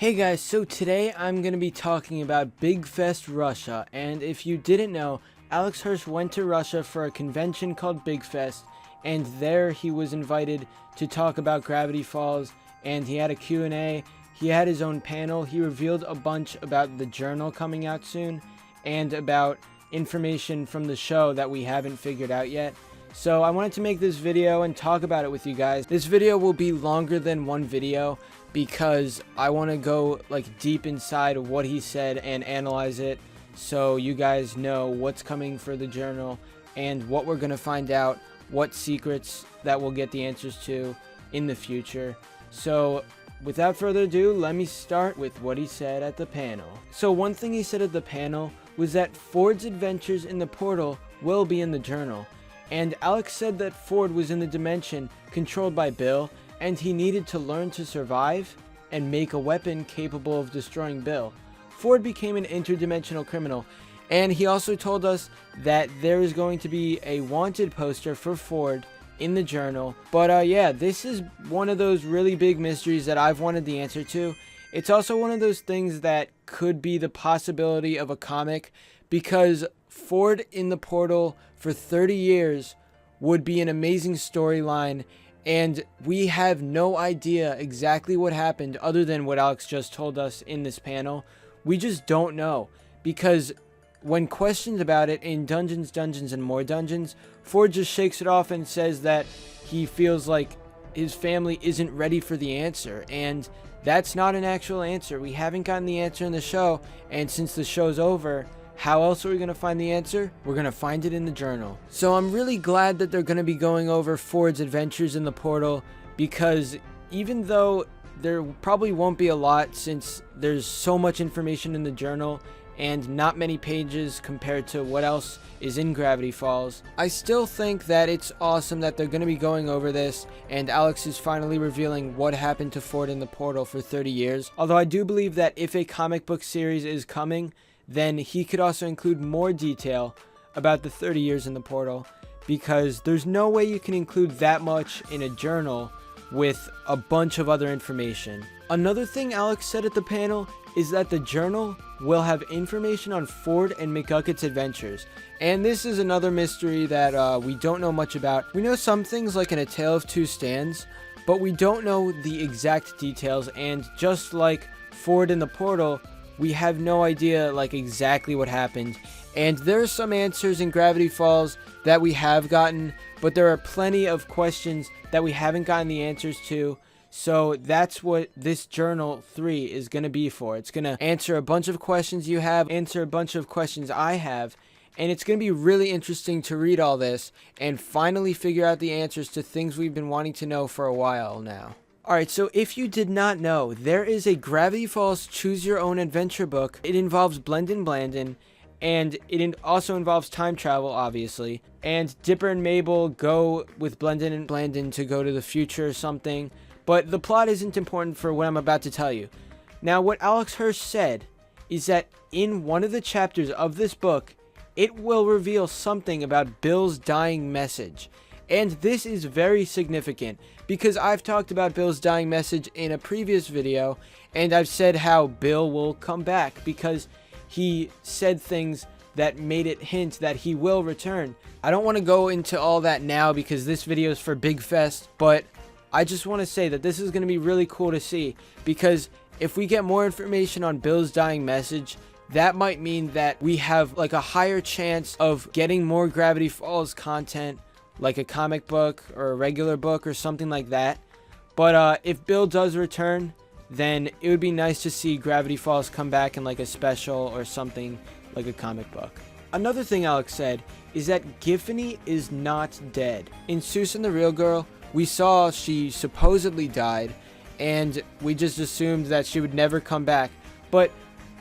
Hey guys, so today I'm going to be talking about BigFest Russia, and if you didn't know, Alex Hirsch went to Russia for a convention called BigFest, and there he was invited to talk about Gravity Falls, and he had a Q&A, he had his own panel, he revealed a bunch about the journal coming out soon, and about information from the show that we haven't figured out yet. So I wanted to make this video and talk about it with you guys. This video will be longer than one video because I want to go deep inside of what he said and analyze it so you guys know what's coming for the journal and what we're going to find out, what secrets that we'll get the answers to in the future. So without further ado, let me start with what he said at the panel. So one thing he said at the panel was that Ford's adventures in the portal will be in the journal. And Alex said that Ford was in the dimension controlled by Bill, and he needed to learn to survive and make a weapon capable of destroying Bill. Ford became an interdimensional criminal, and he also told us that there is going to be a wanted poster for Ford in the journal. But yeah, this is one of those really big mysteries that I've wanted the answer to. It's also one of those things that could be the possibility of a comic, because Ford in the portal for 30 years would be an amazing storyline, and we have no idea exactly what happened other than what Alex just told us in this panel. We just don't know, because when questioned about it in Dungeons, Dungeons, and More Dungeons, Ford just shakes it off and says that he feels like his family isn't ready for the answer, and that's not an actual answer. We haven't gotten the answer in the show, and since the show's over, how else are we going to find the answer? We're going to find it in the journal. So I'm really glad that they're going to be going over Ford's adventures in the portal, because even though there probably won't be a lot since there's so much information in the journal and not many pages compared to what else is in Gravity Falls, I still think that it's awesome that they're going to be going over this, and Alex is finally revealing what happened to Ford in the portal for 30 years. Although I do believe that if a comic book series is coming, then he could also include more detail about the 30 years in the portal, because there's no way you can include that much in a journal with a bunch of other information. Another thing Alex said at the panel is that the journal will have information on Ford and McGucket's adventures, and this is another mystery that we don't know much about. We know some things like in A Tale of Two Stands, but we don't know the exact details, and just like Ford in the portal, we have no idea exactly what happened. And there are some answers in Gravity Falls that we have gotten, but there are plenty of questions that we haven't gotten the answers to. So that's what this Journal 3 is going to be for. It's going to answer a bunch of questions you have, answer a bunch of questions I have, and it's going to be really interesting to read all this and finally figure out the answers to things we've been wanting to know for a while now. Alright, so if you did not know, there is a Gravity Falls Choose Your Own Adventure book. It involves Blendin Blandin, and it also involves time travel, obviously. And Dipper and Mabel go with Blendin and Blandin to go to the future or something. But the plot isn't important for what I'm about to tell you. Now, what Alex Hirsch said is that in one of the chapters of this book, it will reveal something about Bill's dying message. And this is very significant, because I've talked about Bill's dying message in a previous video, and I've said how Bill will come back because he said things that made it hint that he will return. I don't want to go into all that now because this video is for BigFest, but I just want to say that this is going to be really cool to see, because if we get more information on Bill's dying message, that might mean that we have a higher chance of getting more Gravity Falls content, like a comic book or a regular book or something like that. But if Bill does return, then it would be nice to see Gravity Falls come back in a special or something like a comic book. Another thing Alex said is that Giffany is not dead. In Seuss and the Real Girl, we saw she supposedly died, and we just assumed that she would never come back. But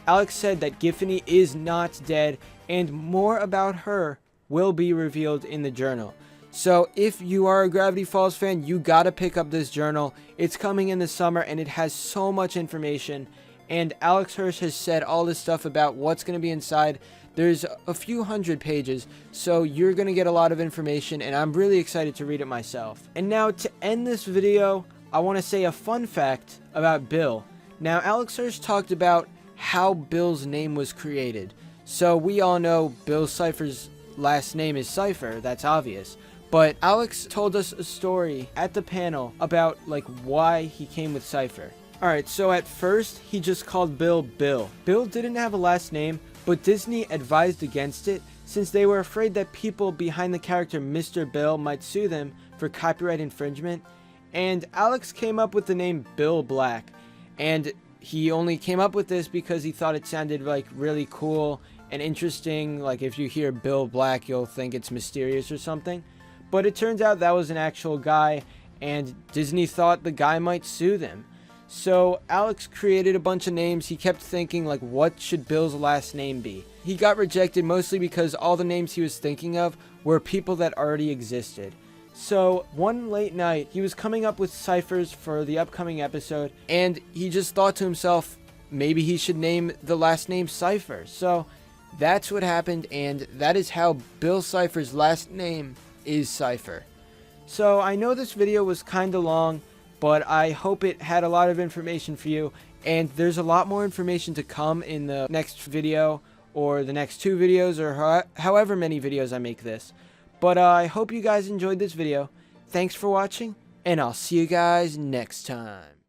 Alex said that Giffany is not dead, and more about her will be revealed in the journal. So if you are a Gravity Falls fan, you gotta pick up this journal. It's coming in the summer, and it has so much information. And Alex Hirsch has said all this stuff about what's gonna be inside. There's a few hundred pages, so you're gonna get a lot of information, and I'm really excited to read it myself. And now to end this video, I want to say a fun fact about Bill. Now, Alex Hirsch talked about how Bill's name was created. So we all know Bill Cipher's last name is Cipher, that's obvious. But Alex told us a story at the panel about like why he came with Cipher. Alright, so at first he just called Bill Bill. Bill didn't have a last name, but Disney advised against it since they were afraid that people behind the character Mr. Bill might sue them for copyright infringement. And Alex came up with the name Bill Black. And he only came up with this because he thought it sounded like really cool and interesting. Like if you hear Bill Black, you'll think it's mysterious or something. But it turns out that was an actual guy, and Disney thought the guy might sue them. So Alex created a bunch of names. He kept thinking like, what should Bill's last name be? He got rejected mostly because all the names he was thinking of were people that already existed. So one late night, he was coming up with ciphers for the upcoming episode, and he just thought to himself, maybe he should name the last name Cipher. So that's what happened, and that is how Bill Cipher's last name is Cipher. So I know this video was kind of long, but I hope it had a lot of information for you, and there's a lot more information to come in the next video, or the next 2 videos, or however many videos I make this. But I hope you guys enjoyed this video. Thanks for watching, and I'll see you guys next time.